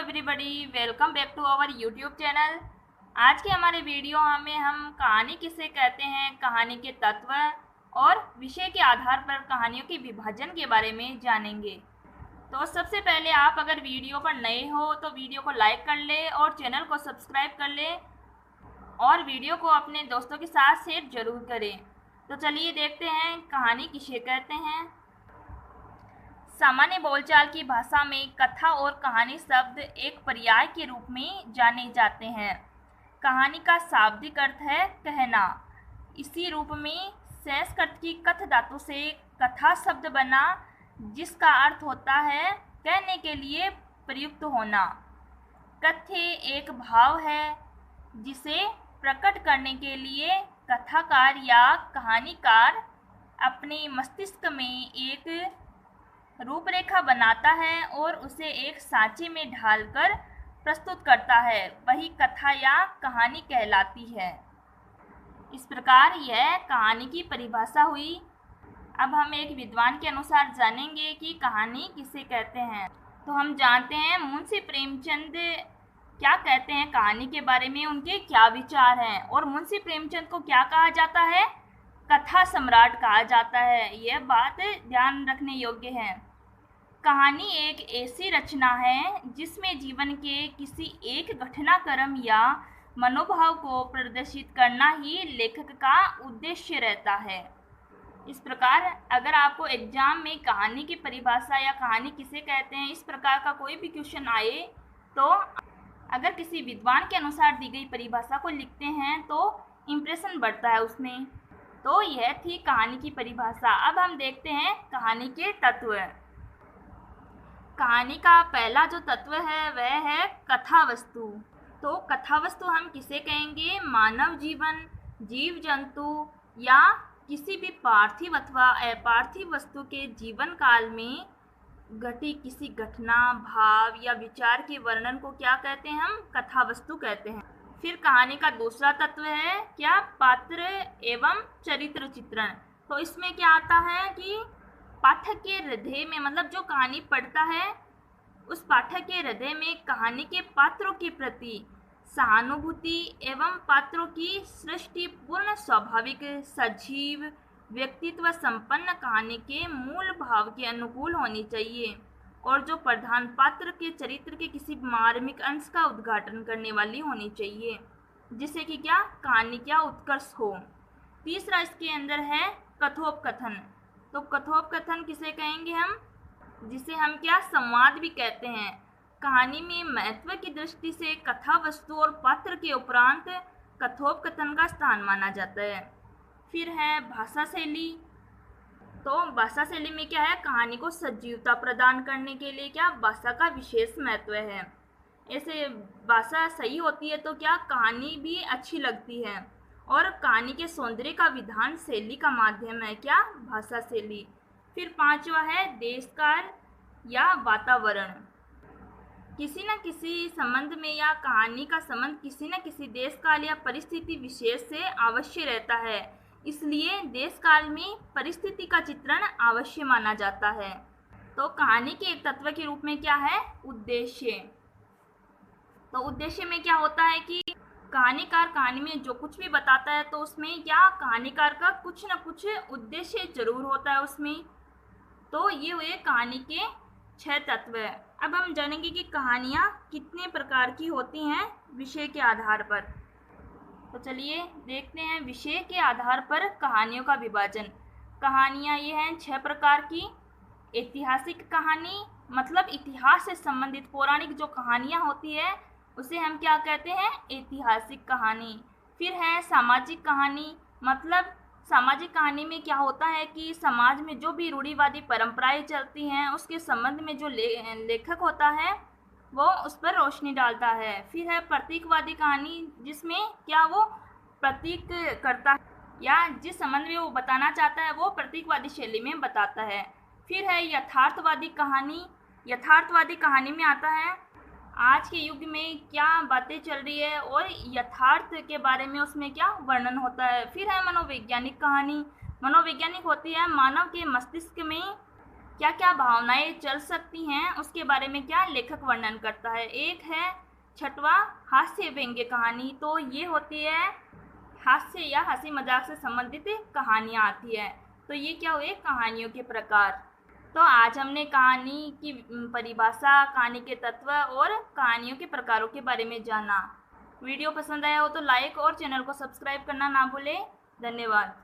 Everybody, welcome back to our YouTube channel. आज के हमारे वीडियो में हम कहानी किसे कहते हैं, कहानी के तत्व और विषय के आधार पर कहानियों के विभाजन के बारे में जानेंगे। तो सबसे पहले आप अगर वीडियो पर नए हो तो वीडियो को लाइक कर ले और चैनल को सब्सक्राइब कर ले और वीडियो को अपने दोस्तों के साथ शेयर जरूर करें। तो चलिए देखते हैं कहानी किसे कहते हैं। सामान्य बोलचाल की भाषा में कथा और कहानी शब्द एक पर्याय के रूप में जाने जाते हैं। कहानी का शाब्दिक अर्थ है कहना। इसी रूप में संस्कृत की कथ धातु से कथा शब्द बना, जिसका अर्थ होता है कहने के लिए प्रयुक्त होना। कथ्य एक भाव है जिसे प्रकट करने के लिए कथाकार या कहानीकार अपने मस्तिष्क में एक रूपरेखा बनाता है और उसे एक सांचे में ढालकर प्रस्तुत करता है, वही कथा या कहानी कहलाती है। इस प्रकार यह कहानी की परिभाषा हुई। अब हम एक विद्वान के अनुसार जानेंगे कि कहानी किसे कहते हैं। तो हम जानते हैं मुंशी प्रेमचंद क्या कहते हैं कहानी के बारे में, उनके क्या विचार हैं। और मुंशी प्रेमचंद को क्या कहा जाता है? कथा सम्राट कहा जाता है। यह बात ध्यान रखने योग्य है। कहानी एक ऐसी रचना है जिसमें जीवन के किसी एक घटनाक्रम या मनोभाव को प्रदर्शित करना ही लेखक का उद्देश्य रहता है। इस प्रकार अगर आपको एग्जाम में कहानी की परिभाषा या कहानी किसे कहते हैं इस प्रकार का कोई भी क्वेश्चन आए, तो अगर किसी विद्वान के अनुसार दी गई परिभाषा को लिखते हैं तो इम्प्रेशन बढ़ता है उसमें। तो यह थी कहानी की परिभाषा। अब हम देखते हैं कहानी के तत्व। कहानी का पहला जो तत्व है वह है कथा वस्तु। तो कथा वस्तु हम किसे कहेंगे? मानव जीवन, जीव जंतु या किसी भी पार्थिव अथवा अपार्थिव वस्तु के जीवन काल में घटी किसी घटना, भाव या विचार के वर्णन को क्या कहते हैं? हम कथा वस्तु कहते हैं। फिर कहानी का दूसरा तत्व है क्या? पात्र एवं चरित्र चित्रण। तो इसमें क्या आता है कि पाठक के हृदय में, मतलब जो कहानी पढ़ता है उस पाठक के हृदय में कहानी के पात्रों के प्रति सहानुभूति एवं पात्रों की सृष्टि पूर्ण स्वाभाविक सजीव व्यक्तित्व संपन्न कहानी के मूल भाव के अनुकूल होनी चाहिए और जो प्रधान पात्र के चरित्र के किसी मार्मिक अंश का उद्घाटन करने वाली होनी चाहिए, जिससे कि क्या कहानी क्या उत्कर्ष हो। तीसरा इसके अंदर है कथोपकथन। तो कथोपकथन किसे कहेंगे हम? जिसे हम क्या संवाद भी कहते हैं। कहानी में महत्व की दृष्टि से कथा वस्तु और पात्र के उपरांत कथोपकथन का स्थान माना जाता है। फिर है भाषा शैली। तो भाषा शैली में क्या है? कहानी को सजीवता प्रदान करने के लिए क्या भाषा का विशेष महत्व है। ऐसे भाषा सही होती है तो क्या कहानी भी अच्छी लगती है। और कहानी के सौंदर्य का विधान शैली का माध्यम है क्या? भाषा शैली। फिर पांचवा है देश काल या वातावरण। किसी न किसी संबंध में या कहानी का संबंध किसी न किसी देश काल या परिस्थिति विशेष से अवश्य रहता है, इसलिए देश काल में परिस्थिति का चित्रण अवश्य माना जाता है। तो कहानी के एक तत्व के रूप में क्या है? उद्देश्य। तो उद्देश्य में क्या होता है कि कहानीकार कहानी में जो कुछ भी बताता है तो उसमें क्या कहानीकार का कुछ न कुछ उद्देश्य जरूर होता है उसमें। तो ये हुए कहानी के 6 तत्व। अब हम जानेंगे कि कहानियाँ कितने प्रकार की होती हैं विषय के आधार पर। तो चलिए देखते हैं विषय के आधार पर कहानियों का विभाजन। कहानियाँ ये हैं 6 प्रकार की। ऐतिहासिक कहानी, मतलब इतिहास से संबंधित पौराणिक जो कहानियाँ होती है उसे हम क्या कहते हैं? ऐतिहासिक कहानी। फिर है सामाजिक कहानी, मतलब सामाजिक कहानी में क्या होता है कि समाज में जो भी रूढ़िवादी परंपराएं चलती हैं उसके संबंध में जो लेखक होता है वो उस पर रोशनी डालता है। फिर है प्रतीकवादी कहानी, जिसमें क्या वो प्रतीक करता है या जिस संबंध में वो बताना चाहता है वो प्रतीकवादी शैली में बताता है। फिर है यथार्थवादी कहानी। यथार्थवादी कहानी में आता है आज के युग में क्या बातें चल रही है और यथार्थ के बारे में उसमें क्या वर्णन होता है। फिर है मनोवैज्ञानिक कहानी। मनोवैज्ञानिक होती है मानव के मस्तिष्क में क्या क्या भावनाएं चल सकती हैं उसके बारे में क्या लेखक वर्णन करता है। एक है छठवां हास्य व्यंग्य कहानी, तो ये होती है हास्य या हंसी मजाक से संबंधित कहानियाँ आती है। तो ये क्या हुए कहानियों के प्रकार। तो आज हमने कहानी की परिभाषा, कहानी के तत्व और कहानियों के प्रकारों के बारे में जाना। वीडियो पसंद आया हो तो लाइक और चैनल को सब्सक्राइब करना ना भूलें। धन्यवाद।